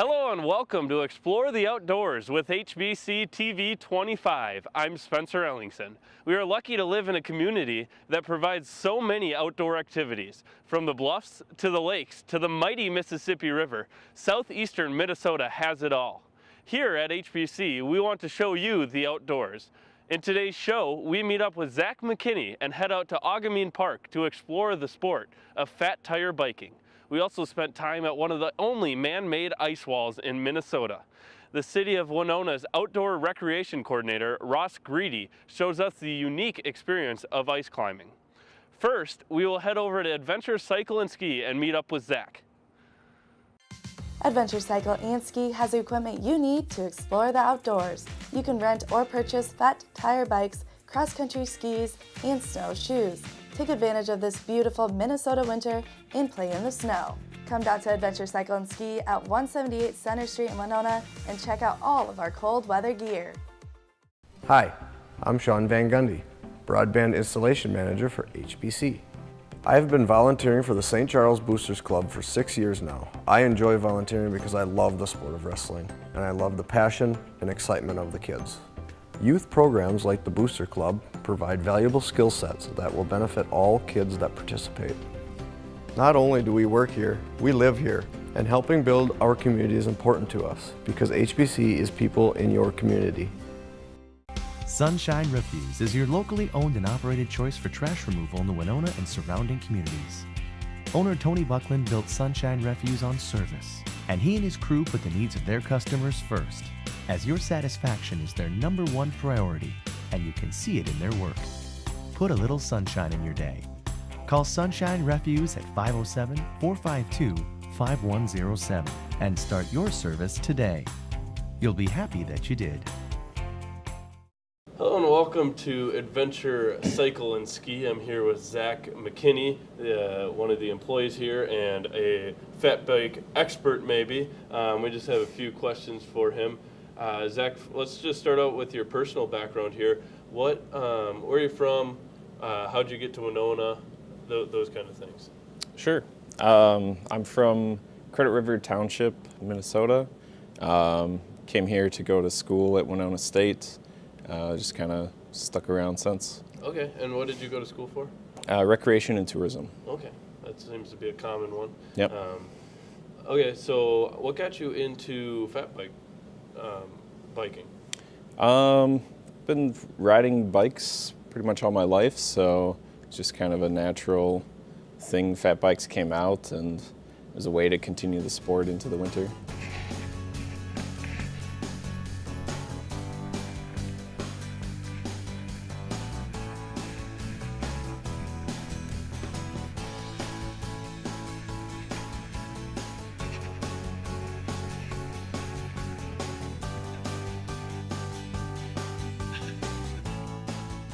Hello and welcome to Explore the Outdoors with HBC TV 25. I'm Spencer Ellingson. We are lucky to live in a community that provides so many outdoor activities. From the bluffs to the lakes to the mighty Mississippi River, southeastern Minnesota has it all. Here at HBC, we want to show you the outdoors. In today's show, we meet up with Zach McKinney and head out to Augamine Park to explore the sport of fat tire biking. We also spent time at one of the only man-made ice walls in Minnesota. The city of Winona's outdoor recreation coordinator, Ross Greedy, shows us the unique experience of ice climbing. First, we will head over to Adventure Cycle and Ski and meet up with Zach. Adventure Cycle and Ski has the equipment you need to explore the outdoors. You can rent or purchase fat tire bikes, cross-country skis, and snow shoes. Take advantage of this beautiful Minnesota winter and play in the snow. Come down to Adventure Cycle and Ski at 178 Center Street in Winona and check out all of our cold weather gear. Hi, I'm Sean Van Gundy, Broadband Installation Manager for HBC. I have been volunteering for the St. Charles Boosters Club for 6 years now. I enjoy volunteering because I love the sport of wrestling, and I love the passion and excitement of the kids. Youth programs like the Booster Club provide valuable skill sets that will benefit all kids that participate. Not only do we work here, we live here, and helping build our community is important to us because HBC is people in your community. Sunshine Refuse is your locally owned and operated choice for trash removal in the Winona and surrounding communities. Owner Tony Buckland built Sunshine Refuse on service, and he and his crew put the needs of their customers first, as your satisfaction is their #1 priority, and you can see it in their work. Put a little sunshine in your day. Call Sunshine Refuse at 507-452-5107 and start your service today. You'll be happy that you did. Hello and welcome to Adventure Cycle and Ski. I'm here with Zach McKinney, one of the employees here and a fat bike expert maybe. We just have a few questions for him. Zach, let's just start out with your personal background here. Where are you from? How'd you get to Winona? Those kind of things. Sure. I'm from Credit River Township, Minnesota. Came here to go to school at Winona State. Just kind of stuck around since. Okay, and what did you go to school for? Recreation and tourism. Okay, that seems to be a common one. Yep. Okay, so what got you into fat bike biking? Been riding bikes pretty much all my life, so it's just kind of a natural thing. Fat bikes came out, and it was a way to continue the sport into the winter.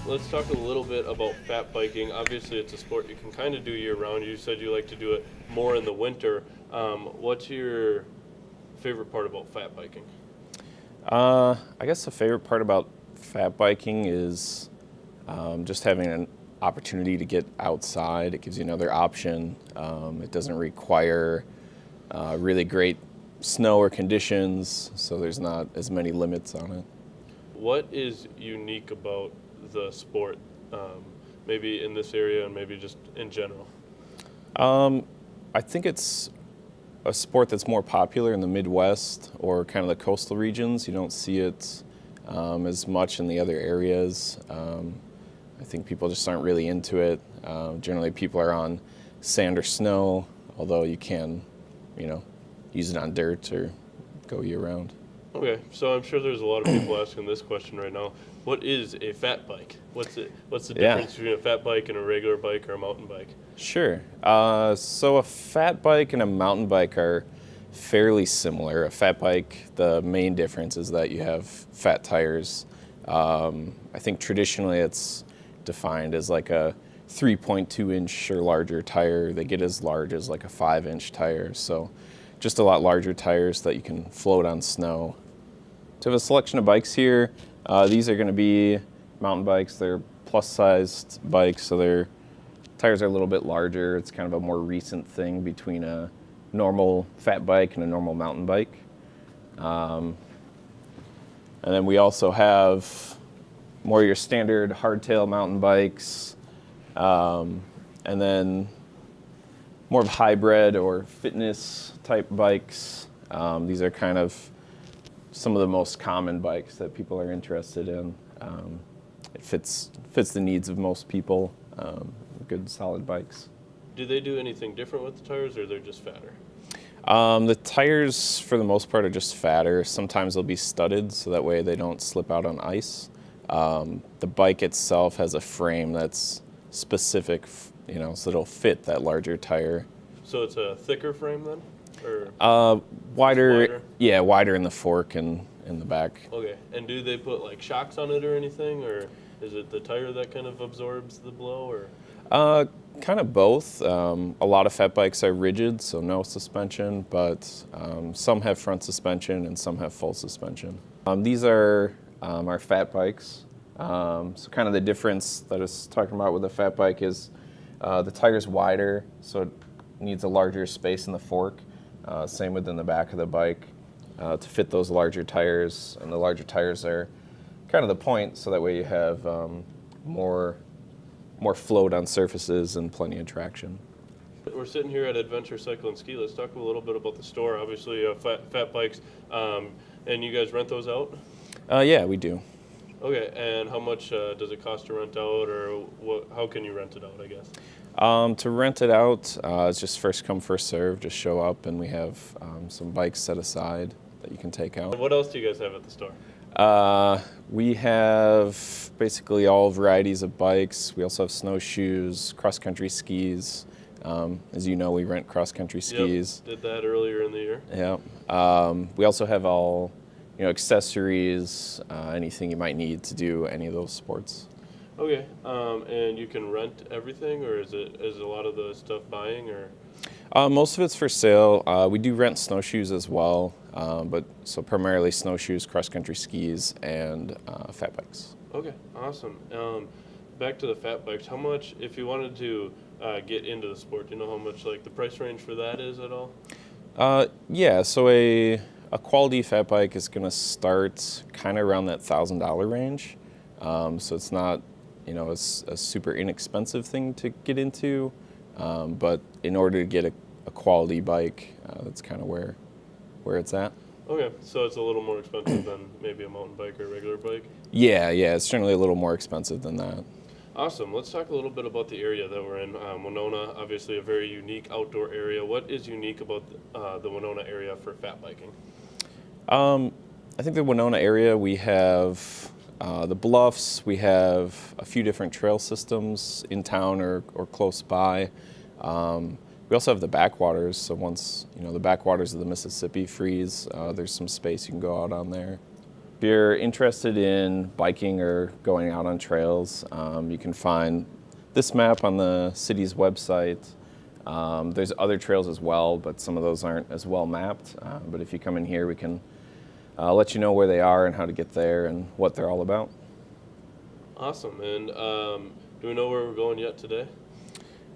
Let's talk a little bit about fat biking. Obviously, it's a sport you can kind of do year-round. You said you like to do it more in the winter. What's your favorite part about fat biking? I guess the favorite part about fat biking is just having an opportunity to get outside. It gives you another option. It doesn't require really great snow or conditions, so there's not as many limits on it. What is unique about the sport, maybe in this area and maybe just in general? I think it's a sport that's more popular in the Midwest or kind of the coastal regions. You don't see it as much in the other areas. I think people just aren't really into it. Generally, people are on sand or snow, although you can, use it on dirt or go year-round. Okay, so I'm sure there's a lot of people asking this question right now. What is a fat bike? What's the difference between a fat bike and a regular bike or a mountain bike? Sure. So a fat bike and a mountain bike are fairly similar. A fat bike, the main difference is that you have fat tires. I think traditionally it's defined as like a 3.2-inch or larger tire. They get as large as like a 5-inch tire. So just a lot larger tires that you can float on snow. So we have a selection of bikes here. These are going to be mountain bikes. They're plus-sized bikes, so their tires are a little bit larger. It's kind of a more recent thing between a normal fat bike and a normal mountain bike. And then we also have more your standard hardtail mountain bikes, and then more of hybrid or fitness type bikes. These are kind of some of the most common bikes that people are interested in. It fits the needs of most people. Good solid bikes. Do they do anything different with the tires, or they're just fatter? The tires, for the most part, are just fatter. Sometimes they'll be studded, so that way they don't slip out on ice. The bike itself has a frame that's specific, so it'll fit that larger tire. So it's a thicker frame then? Or wider? Yeah, wider in the fork and in the back. Okay, and do they put like shocks on it or anything, or is it the tire that kind of absorbs the blow, or? Kind of both. A lot of fat bikes are rigid, so no suspension, but some have front suspension and some have full suspension. These are our fat bikes. So kind of the difference that I was talking about with the fat bike is the tire's wider, so it needs a larger space in the fork. Same within the back of the bike to fit those larger tires, and the larger tires are kind of the point, so that way you have more float on surfaces and plenty of traction. We're sitting here at Adventure Cycle and Ski. Let's talk a little bit about the store. Obviously, fat bikes, and you guys rent those out? Yeah, we do. Okay, and how much does it cost to rent out, or how can you rent it out, I guess? To rent it out, it's just first come, first serve. Just show up, and we have some bikes set aside that you can take out. And what else do you guys have at the store? We have basically all varieties of bikes. We also have snowshoes, cross-country skis. As you know, we rent cross-country skis. Yep, did that earlier in the year. Yeah. We also have all, accessories, anything you might need to do any of those sports. Okay, and you can rent everything, or is a lot of the stuff buying, or? Most of it's for sale. We do rent snowshoes as well, but so primarily snowshoes, cross-country skis, and fat bikes. Okay, awesome. Back to the fat bikes. How much, if you wanted to get into the sport, do you know how much like the price range for that is at all? Yeah, so a quality fat bike is going to start kind of around that $1,000 range. So it's not, a super inexpensive thing to get into. But in order to get a quality bike, that's kind of where it's at. Okay, so it's a little more expensive than maybe a mountain bike or a regular bike? Yeah, it's certainly a little more expensive than that. Awesome. Let's talk a little bit about the area that we're in. Winona, obviously a very unique outdoor area. What is unique about the Winona area for fat biking? I think the Winona area, we have the bluffs, we have a few different trail systems in town or close by. We also have the backwaters, so once the backwaters of the Mississippi freeze, there's some space you can go out on there. If you're interested in biking or going out on trails, you can find this map on the city's website. There's other trails as well, but some of those aren't as well mapped. But if you come in here, we can let you know where they are and how to get there and what they're all about. Awesome. And do we know where we're going yet today?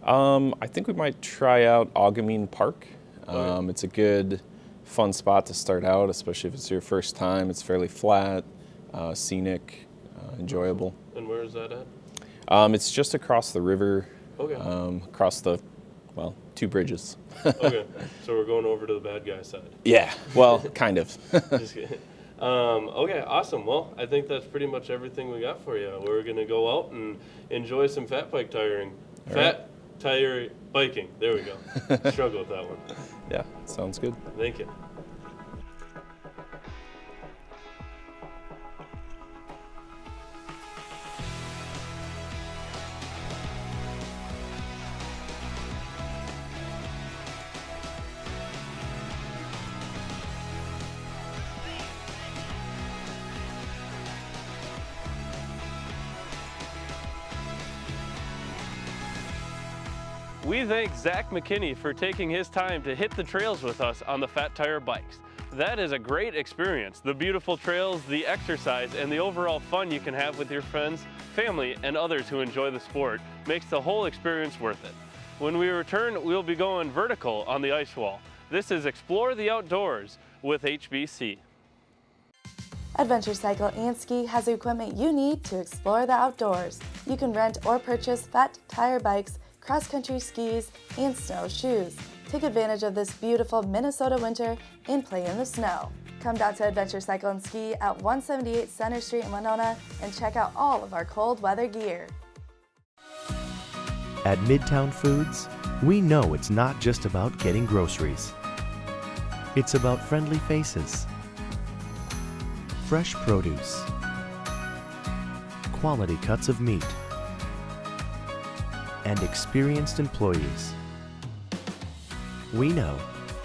I think we might try out Augamine Park. Okay. It's a good, fun spot to start out, especially if it's your first time. It's fairly flat, scenic, enjoyable. And where is that at? It's just across the river, Okay. across the, two bridges. Okay, so we're going over to the bad guy side. Yeah, well, kind of. Just kidding. Okay, awesome. Well, I think that's pretty much everything we got for you. We're going to go out and enjoy some fat bike tiring. Tire biking. There we go. Struggle with that one. Yeah, sounds good. Thank you. We thank Zach McKinney for taking his time to hit the trails with us on the Fat Tire bikes. That is a great experience. The beautiful trails, the exercise, and the overall fun you can have with your friends, family, and others who enjoy the sport makes the whole experience worth it. When we return, we'll be going vertical on the ice wall. This is Explore the Outdoors with HBC. Adventure Cycle and Ski has the equipment you need to explore the outdoors. You can rent or purchase fat tire bikes, cross-country skis, and snow shoes. Take advantage of this beautiful Minnesota winter and play in the snow. Come down to Adventure Cycle and Ski at 178 Center Street in Winona and check out all of our cold weather gear. At Midtown Foods, we know it's not just about getting groceries. It's about friendly faces, fresh produce, quality cuts of meat, and experienced employees. We know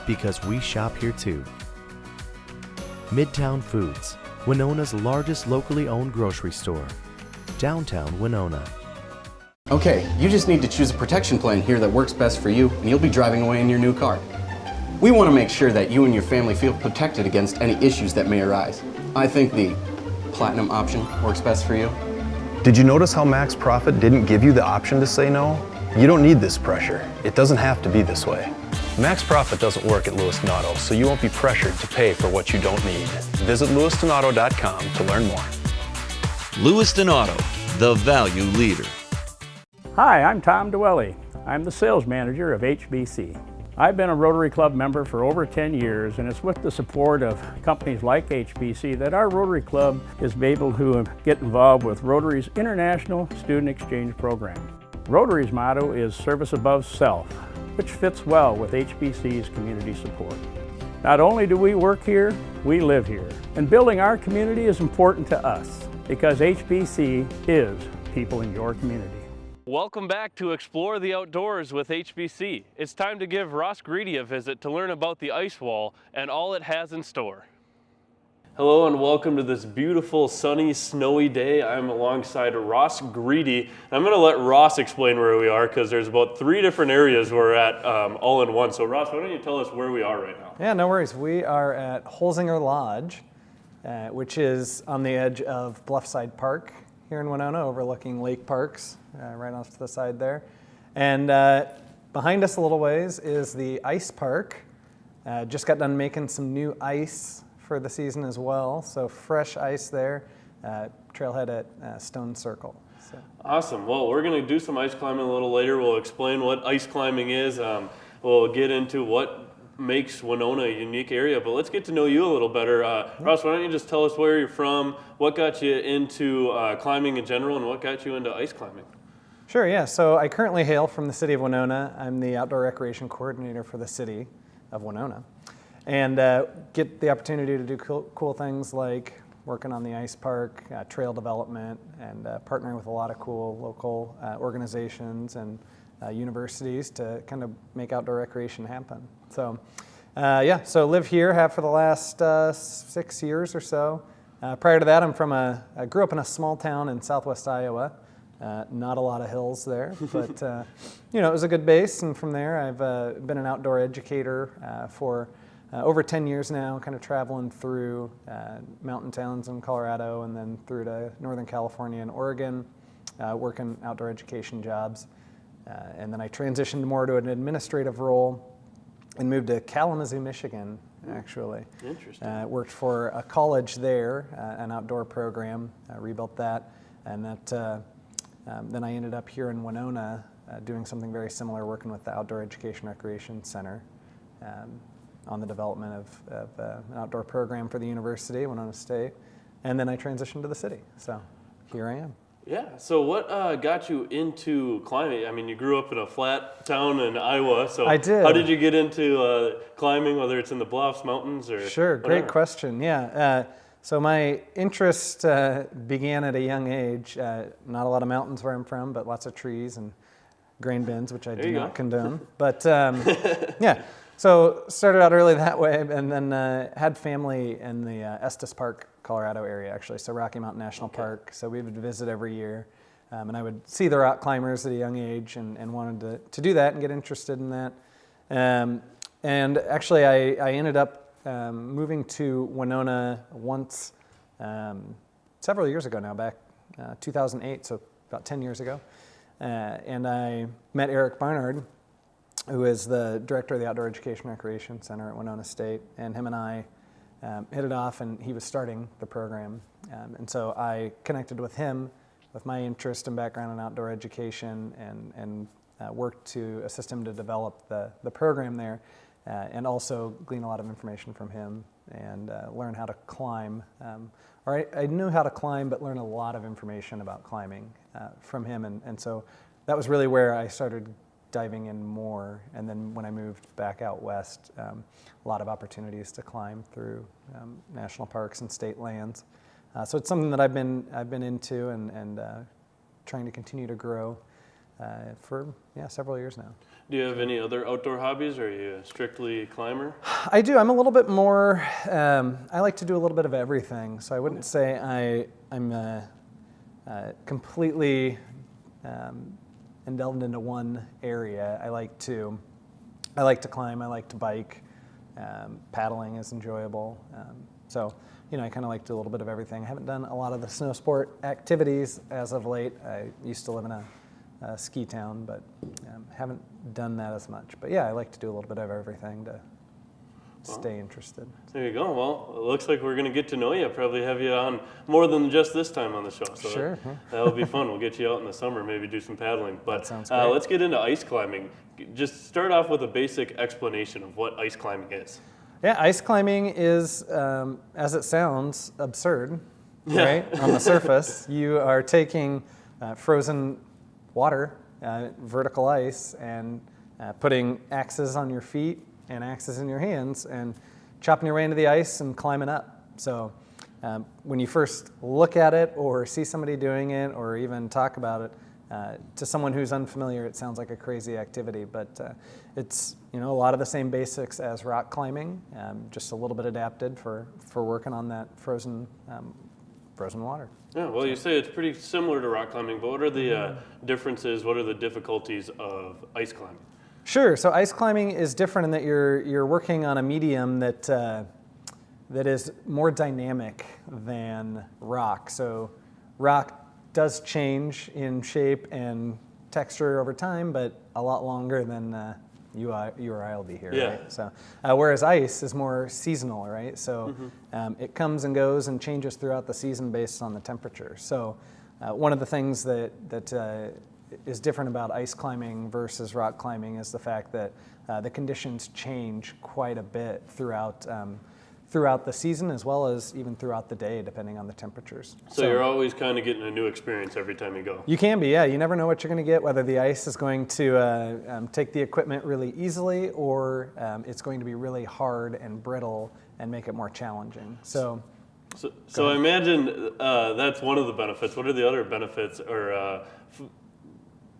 because we shop here too. Midtown Foods, Winona's largest locally owned grocery store, downtown Winona. Okay, you just need to choose a protection plan here that works best for you, and you'll be driving away in your new car. We want to make sure that you and your family feel protected against any issues that may arise. I think the Platinum option works best for you. Did you notice how Max Profit didn't give you the option to say no? You don't need this pressure. It doesn't have to be this way. Max Profit doesn't work at Lewiston Auto, so you won't be pressured to pay for what you don't need. Visit lewistonauto.com to learn more. Lewiston Auto, the value leader. Hi, I'm Tom Dwelly. I'm the sales manager of HBC. I've been a Rotary Club member for over 10 years, and it's with the support of companies like HBC that our Rotary Club is able to get involved with Rotary's International Student Exchange Program. Rotary's motto is service above self, which fits well with HBC's community support. Not only do we work here, we live here. And building our community is important to us because HBC is people in your community. Welcome back to Explore the Outdoors with HBC. It's time to give Ross Greedy a visit to learn about the ice wall and all it has in store. Hello and welcome to this beautiful, sunny, snowy day. I'm alongside Ross Greedy. I'm going to let Ross explain where we are because there's about 3 different areas we're at all in one. So Ross, why don't you tell us where we are right now? Yeah, no worries. We are at Holzinger Lodge, which is on the edge of Bluffside Park here in Winona, overlooking Lake Parks, right off to the side there. And behind us a little ways is the ice park. Just got done making some new ice for the season as well. So fresh ice there, trailhead at Stone Circle. So. Awesome. Well, we're going to do some ice climbing a little later. We'll explain what ice climbing is. We'll get into what makes Winona a unique area, but let's get to know you a little better. Ross, why don't you just tell us where you're from, what got you into climbing in general, and what got you into ice climbing? Sure, yeah. So I currently hail from the city of Winona. I'm the outdoor recreation coordinator for the city of Winona, and get the opportunity to do cool things like working on the ice park, trail development, and partnering with a lot of cool local organizations and universities to kind of make outdoor recreation happen. So yeah, so live here, have for the last 6 years or so. Prior to that, I grew up in a small town in southwest Iowa. Not a lot of hills there, but you know, it was a good base. And from there, I've been an outdoor educator for over 10 years now, kind of traveling through mountain towns in Colorado and then through to Northern California and Oregon, working outdoor education jobs. And then I transitioned more to an administrative role and moved to Kalamazoo, Michigan, actually. Interesting. Worked for a college there, an outdoor program, rebuilt that. And that then I ended up here in Winona doing something very similar, working with the Outdoor Education Recreation Center on the development of an outdoor program for the university, Winona State. And then I transitioned to the city. So here I am. Yeah, so what got you into climbing? I mean, you grew up in a flat town in Iowa, so I did. How did you get into climbing, whether it's in the bluffs, mountains, or Sure, whatever? Great question, yeah. So my interest began at a young age. Not a lot of mountains where I'm from, but lots of trees and grain bins, which I do not condone. But yeah, so started out early that way, and then had family in the Estes Park, Colorado area, actually, so Rocky Mountain National Park. So we would visit every year, and I would see the rock climbers at a young age and wanted to do that and get interested in that. And actually, I ended up moving to Winona once, several years ago now, back 2008, so about 10 years ago. And I met Eric Barnard, who is the director of the Outdoor Education Recreation Center at Winona State, and him and I hit it off, and he was starting the program. And so I connected with him with my interest and background in outdoor education, and worked to assist him to develop the program there, and also glean a lot of information from him and learn how to climb. I knew how to climb, but learn a lot of information about climbing from him. And so that was really where I started diving in more. And then when I moved back out west, a lot of opportunities to climb through national parks and state lands. So it's something that I've been into and trying to continue to grow for several years now. Do you have any other outdoor hobbies, or are you a strictly climber? I do. I'm a little bit more, I like to do a little bit of everything. So I wouldn't say I'm completely delved into one area. I like to climb, I like to bike. Paddling is enjoyable. So, I kind of like to do a little bit of everything. I haven't done a lot of the snow sport activities as of late. I used to live in a ski town, but haven't done that as much. But yeah, I like to do a little bit of everything to stay interested. There you go. Well, it looks like we're going to get to know you. Probably have you on more than just this time on the show. So sure. That'll be fun. We'll get you out in the summer, maybe do some paddling. But that sounds great. Let's get into ice climbing. Just start off with a basic explanation of what ice climbing is. Yeah, ice climbing is, as it sounds, absurd, right? On the surface, you are taking frozen water, vertical ice, and putting axes on your feet and axes in your hands and chopping your way into the ice and climbing up. So when you first look at it or see somebody doing it or even talk about it, to someone who's unfamiliar, it sounds like a crazy activity, but it's a lot of the same basics as rock climbing, just a little bit adapted for working on that frozen water. Yeah, well, you say it's pretty similar to rock climbing, but what are the differences? What are the difficulties of ice climbing? Sure. So ice climbing is different in that you're working on a medium that is more dynamic than rock. So rock does change in shape and texture over time, but a lot longer than you or I will be here, yeah. Right? So, whereas ice is more seasonal, right? So it comes and goes and changes throughout the season based on the temperature. So one of the things that is different about ice climbing versus rock climbing is the fact that the conditions change quite a bit throughout the season, as well as even throughout the day, depending on the temperatures. So you're always kind of getting a new experience every time you go. You can be, yeah. You never know what you're going to get, whether the ice is going to take the equipment really easily or it's going to be really hard and brittle and make it more challenging. So I imagine that's one of the benefits. What are the other benefits or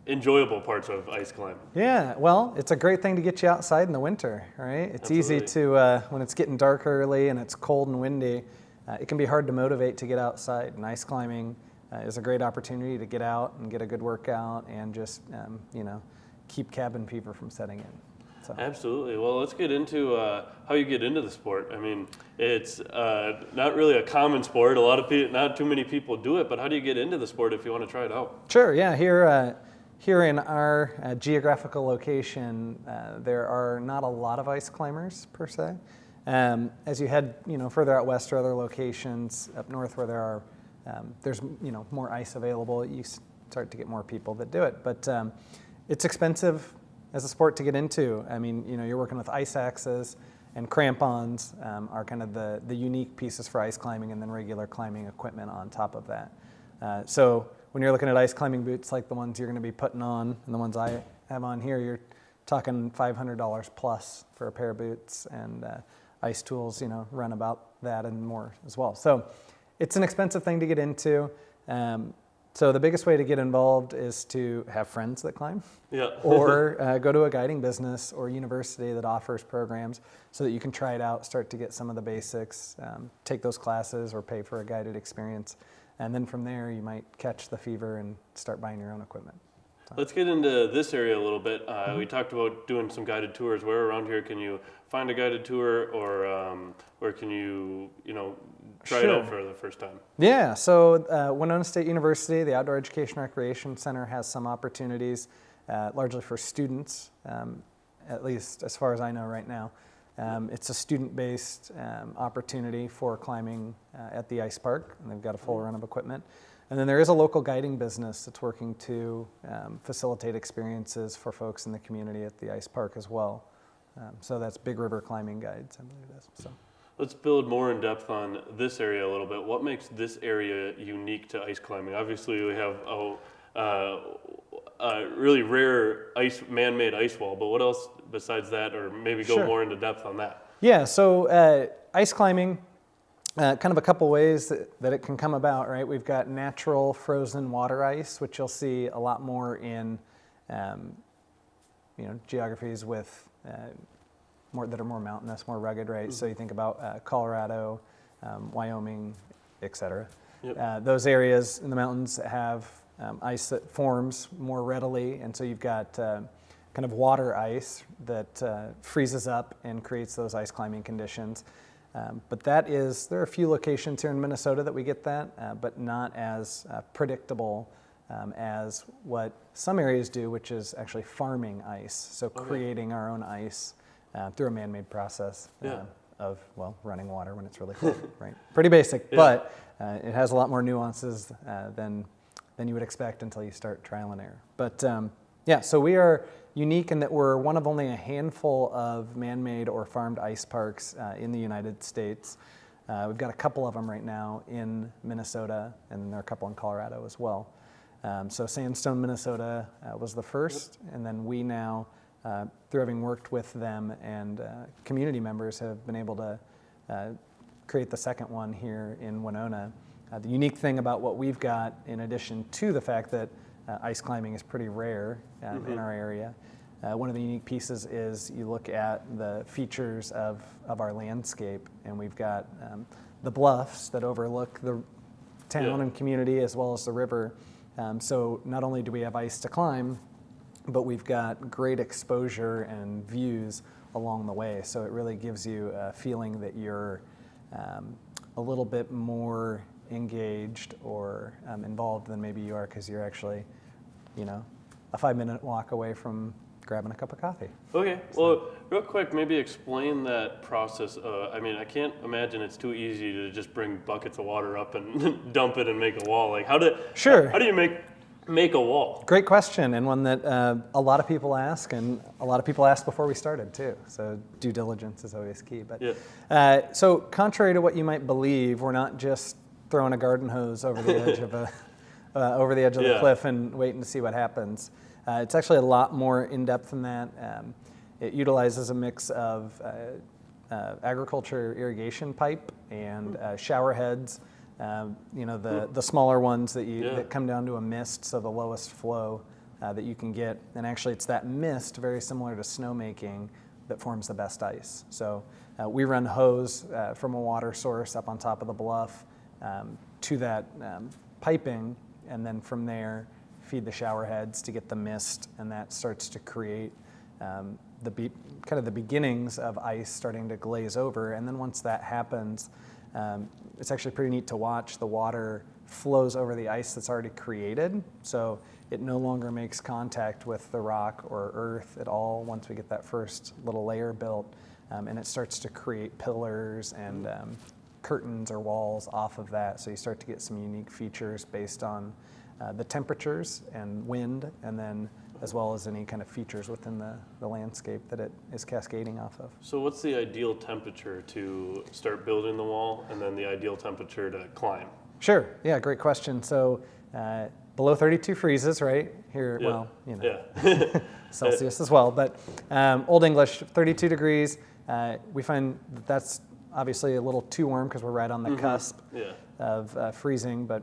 enjoyable parts of ice climbing? Yeah, well, it's a great thing to get you outside in the winter, right? It's easy to, when it's getting dark early and it's cold and windy, it can be hard to motivate to get outside. And ice climbing is a great opportunity to get out and get a good workout and just, keep cabin fever from setting in. So. Absolutely. Well, let's get into how you get into the sport. I mean, it's not really a common sport. A lot of people, not too many people do it, but how do you get into the sport if you want to try it out? Sure, yeah. Here in our geographical location, there are not a lot of ice climbers per se. As you head, further out west or other locations up north where there's more ice available, you start to get more people that do it. But it's expensive as a sport to get into. I mean, you're working with ice axes and crampons are kind of the unique pieces for ice climbing, and then regular climbing equipment on top of that. So when you're looking at ice climbing boots like the ones you're going to be putting on and the ones I have on here, you're talking $500 plus for a pair of boots, and ice tools, run about that and more as well. So it's an expensive thing to get into. So the biggest way to get involved is to have friends that climb, yeah. or go to a guiding business or university that offers programs so that you can try it out, start to get some of the basics, take those classes or pay for a guided experience. And then from there, you might catch the fever and start buying your own equipment. So. Let's get into this area a little bit. We talked about doing some guided tours. Where around here can you find a guided tour, or where can you, try it out for the first time? Yeah, so Winona State University, the Outdoor Education Recreation Center, has some opportunities, largely for students, at least as far as I know right now. It's a student-based opportunity for climbing at the ice park, and they've got a full run of equipment. And then there is a local guiding business that's working to facilitate experiences for folks in the community at the ice park as well. So that's Big River Climbing Guides, I believe it is. So. Let's build more in depth on this area a little bit. What makes this area unique to ice climbing? Obviously, we have a really rare man-made ice wall, but what else besides that, or maybe go more into depth on that? Yeah, so ice climbing, kind of a couple ways that it can come about, right? We've got natural frozen water ice, which you'll see a lot more in geographies with that are more mountainous, more rugged, right? So you think about Colorado, Wyoming, etc. Yep. Those areas in the mountains have ice that forms more readily, and so you've got kind of water ice that freezes up and creates those ice climbing conditions. But there are a few locations here in Minnesota that we get that, but not as predictable as what some areas do, which is actually farming ice. So creating our own ice through a man-made process of, running water when it's really cold, right? Pretty basic, but it has a lot more nuances than you would expect until you start trial and error. But so we are unique in that we're one of only a handful of man-made or farmed ice parks in the United States. We've got a couple of them right now in Minnesota, and there are a couple in Colorado as well. So Sandstone, Minnesota was the first, and then we now, through having worked with them and community members, have been able to create the second one here in Winona. The unique thing about what we've got, in addition to the fact that ice climbing is pretty rare in our area, one of the unique pieces is you look at the features of our landscape, and we've got the bluffs that overlook the town and community as well as the river. So not only do we have ice to climb, but we've got great exposure and views along the way. So it really gives you a feeling that you're a little bit more engaged or involved than maybe you are because you're actually, a 5-minute walk away from grabbing a cup of coffee. Okay, well, real quick, maybe explain that process. I can't imagine it's too easy to just bring buckets of water up and dump it and make a wall. Like, how do you make a wall? Great question, and one that a lot of people ask, and a lot of people asked before we started too. So due diligence is always key. But so contrary to what you might believe, we're not just throwing a garden hose over the edge of the cliff and waiting to see what happens. It's actually a lot more in-depth than that. It utilizes a mix of agriculture irrigation pipe and shower heads. The smaller ones that come down to a mist, so the lowest flow that you can get. And actually, it's that mist, very similar to snowmaking, that forms the best ice. So we run hose from a water source up on top of the bluff to that piping, and then from there feed the shower heads to get the mist, and that starts to create kind of the beginnings of ice starting to glaze over. And then once that happens, it's actually pretty neat to watch. The water flows over the ice that's already created, so it no longer makes contact with the rock or earth at all once we get that first little layer built, and it starts to create pillars and curtains or walls off of that. So you start to get some unique features based on the temperatures and wind, and then as well as any kind of features within the landscape that it is cascading off of. So what's the ideal temperature to start building the wall, and then the ideal temperature to climb? Sure, yeah, great question. So below 32 freezes, right? Here, Celsius as well, but Old English, 32 degrees. We find that's obviously a little too warm because we're right on the cusp of freezing, but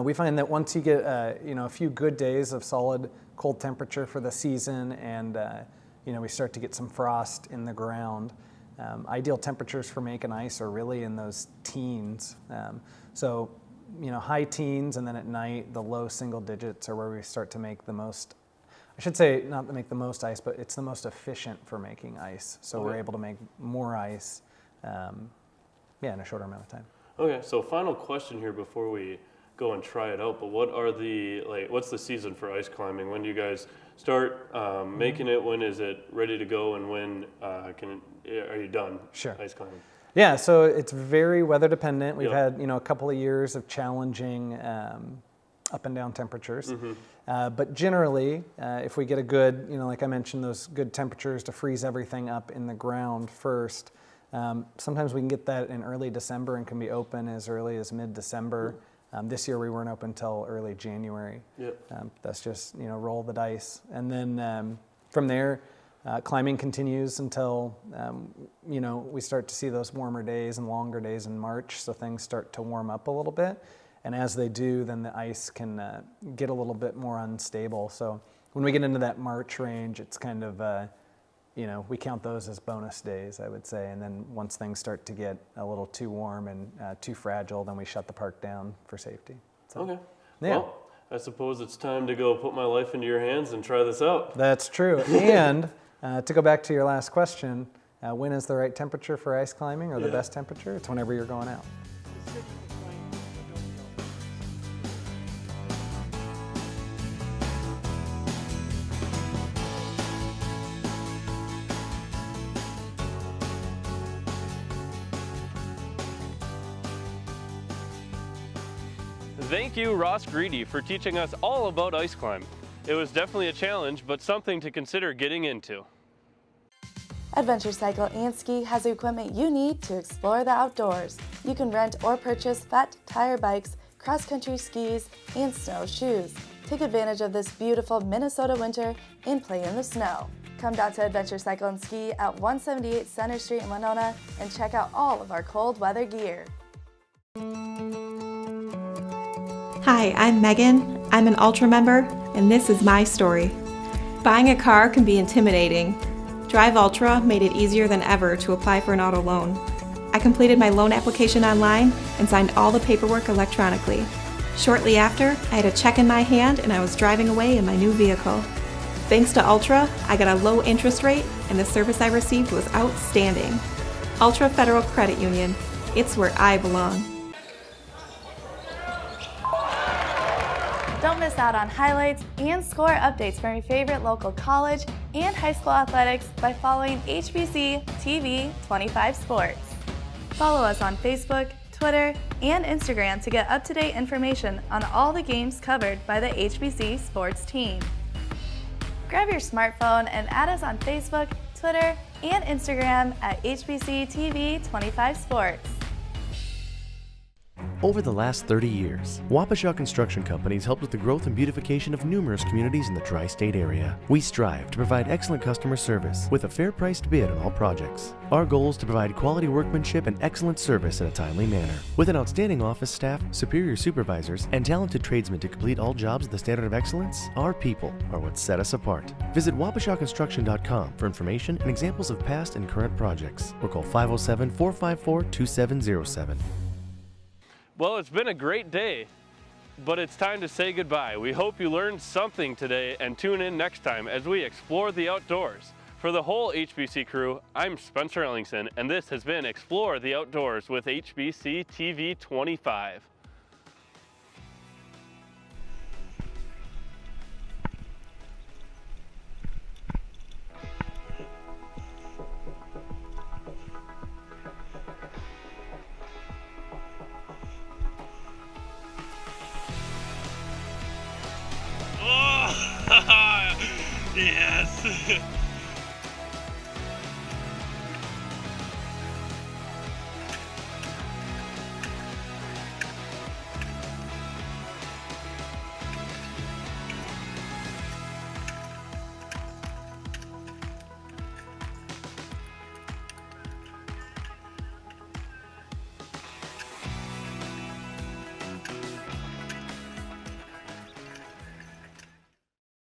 we find that once you get a few good days of solid cold temperature for the season, and we start to get some frost in the ground, ideal temperatures for making ice are really in those teens. So high teens, and then at night the low single digits are where we start to make the most. I should say not to make the most ice, but it's the most efficient for making ice. So we're able to make more ice, in a shorter amount of time. Okay, so final question here before we go and try it out, but what are what's the season for ice climbing? When do you guys start making it? When is it ready to go, and when are you done ice climbing? Yeah, so it's very weather dependent. We've had a couple of years of challenging up and down temperatures, but generally, if we get a good, like I mentioned, those good temperatures to freeze everything up in the ground first. Sometimes we can get that in early December and can be open as early as mid-December. This year we weren't open until early January. That's just, roll the dice. And then from there, climbing continues until, we start to see those warmer days and longer days in March, so things start to warm up a little bit. And as they do, then the ice can get a little bit more unstable. So when we get into that March range, it's kind of, we count those as bonus days, I would say. And then once things start to get a little too warm and too fragile, then we shut the park down for safety. So, okay. Yeah. Well, I suppose it's time to go put my life into your hands and try this out. That's true. And to go back to your last question, when is the right temperature for ice climbing, or the best temperature? It's whenever you're going out. Thank you, Ross Greedy, for teaching us all about ice climb. It was definitely a challenge, but something to consider getting into. Adventure Cycle and Ski has the equipment you need to explore the outdoors. You can rent or purchase fat tire bikes, cross-country skis, and snow shoes. Take advantage of this beautiful Minnesota winter and play in the snow. Come down to Adventure Cycle and Ski at 178 Center Street in Winona and check out all of our cold weather gear. Hi, I'm Megan. I'm an Ultra member, and this is my story. Buying a car can be intimidating. Drive Ultra made it easier than ever to apply for an auto loan. I completed my loan application online and signed all the paperwork electronically. Shortly after, I had a check in my hand and I was driving away in my new vehicle. Thanks to Ultra, I got a low interest rate and the service I received was outstanding. Ultra Federal Credit Union. It's where I belong. Don't miss out on highlights and score updates from your favorite local college and high school athletics by following HBC TV 25 Sports. Follow us on Facebook, Twitter, and Instagram to get up-to-date information on all the games covered by the HBC sports team. Grab your smartphone and add us on Facebook, Twitter, and Instagram at HBC TV 25 Sports. Over the last 30 years, Waukesha Construction Company has helped with the growth and beautification of numerous communities in the tri-state area. We strive to provide excellent customer service with a fair-priced bid on all projects. Our goal is to provide quality workmanship and excellent service in a timely manner. With an outstanding office staff, superior supervisors, and talented tradesmen to complete all jobs at the standard of excellence, our people are what set us apart. Visit waukeshaconstruction.com for information and examples of past and current projects, or call 507-454-2707. Well, it's been a great day, but it's time to say goodbye. We hope you learned something today and tune in next time as we explore the outdoors. For the whole HBC crew, I'm Spencer Ellingson, and this has been Explore the Outdoors with HBC TV 25. Yes!